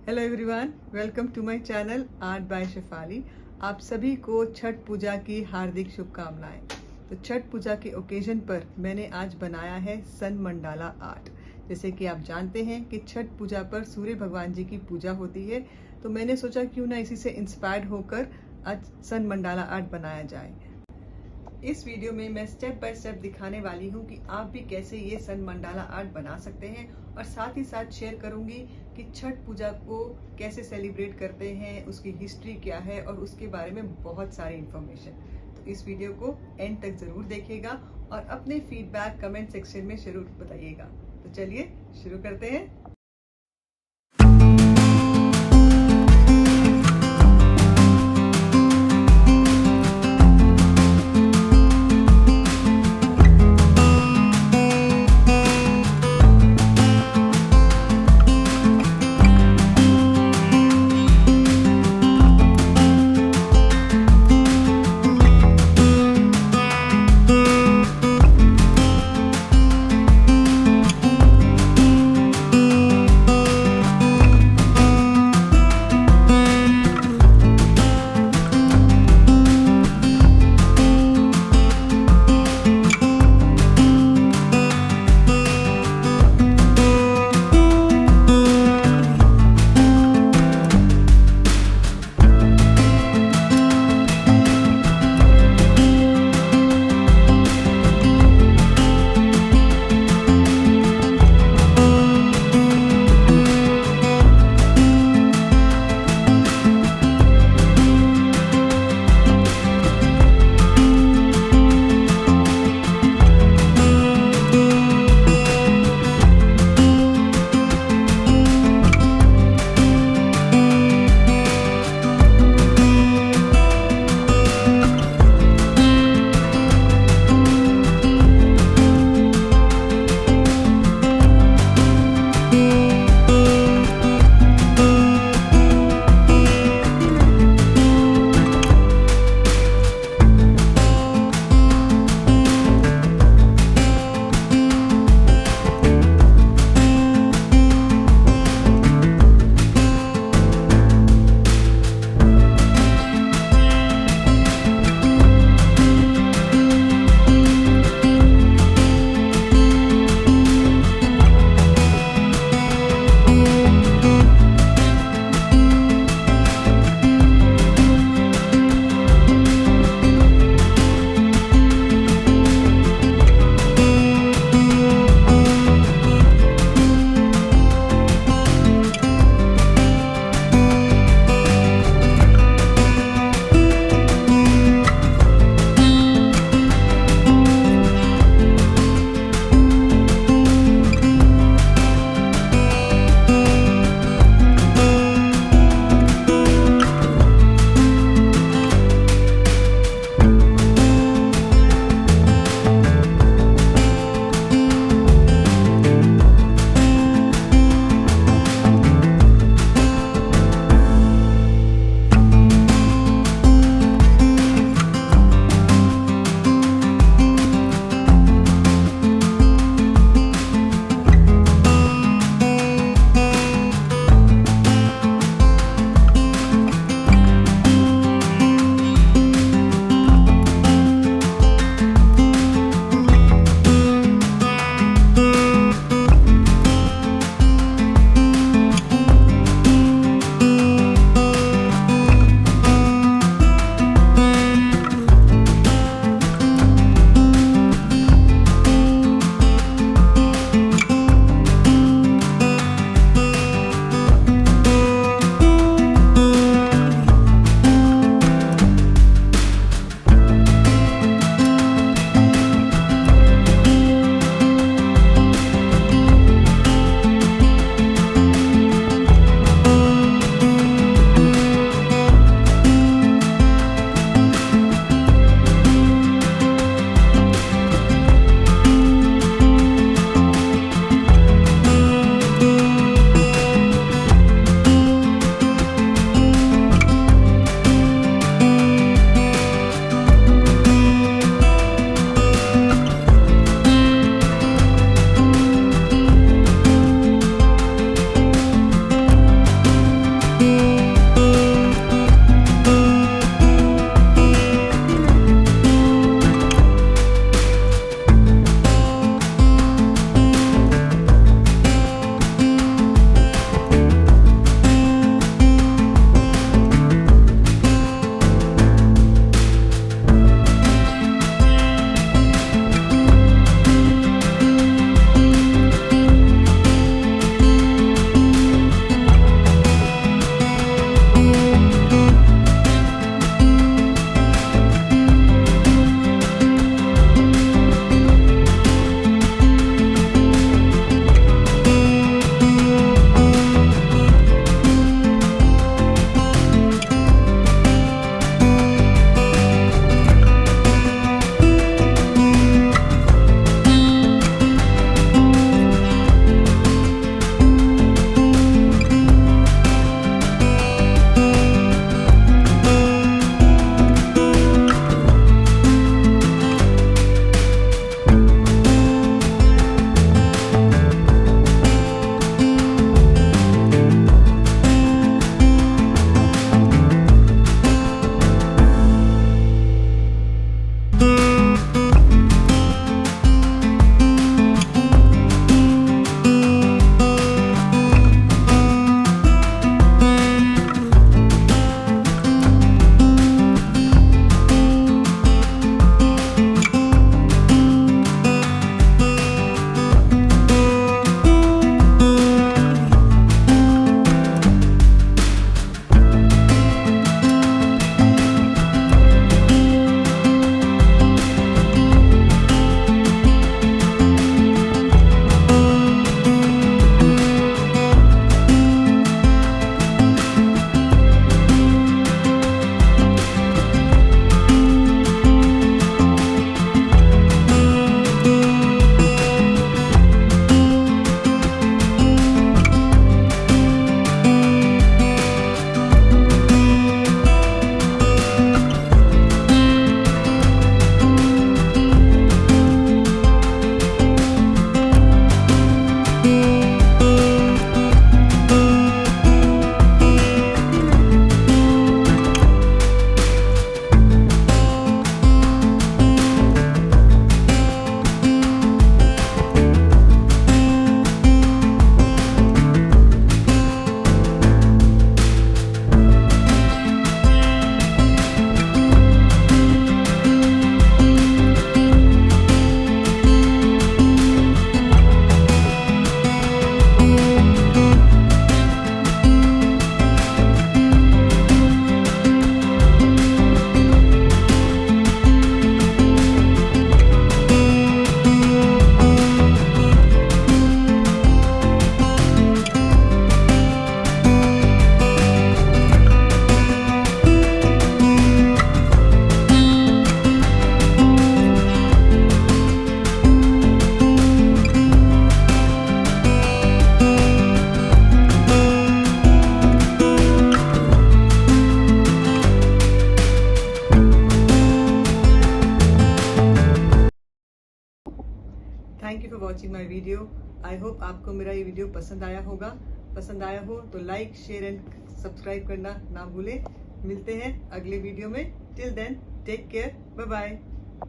Hello everyone, welcome to my channel art by Shefali. आप सभी को छठ पूजा की हार्दिक शुभकामनाएं। तो छठ पूजा के ओकेजन पर मैंने आज बनाया है सन मंडाला आर्ट। जैसे कि आप जानते हैं कि छठ पूजा पर सूर्य भगवान जी की पूजा होती है, तो मैंने सोचा क्यों ना इसी से इंस्पायर्ड होकर आज सन मंडाला आर्ट बनाया जाए। इस वीडियो में मैं स्टेप बाय स्टेप दिखाने वाली हूँ कि आप भी कैसे ये सन मंडाला आर्ट बना सकते हैं, और साथ ही साथ शेयर करूंगी कि छठ पूजा को कैसे सेलिब्रेट करते हैं, उसकी हिस्ट्री क्या है और उसके बारे में बहुत सारी इंफॉर्मेशन। तो इस वीडियो को एंड तक जरूर देखिएगा और अपने फीडबैक कमेंट सेक्शन में जरूर बताइएगा। तो चलिए शुरू करते हैं। Thank you for watching my video. I hope आपको मेरा ये वीडियो पसंद आया होगा। पसंद आया हो तो लाइक, शेयर एंड सब्सक्राइब करना ना भूलें। मिलते हैं अगले वीडियो में। Till then take care, bye bye.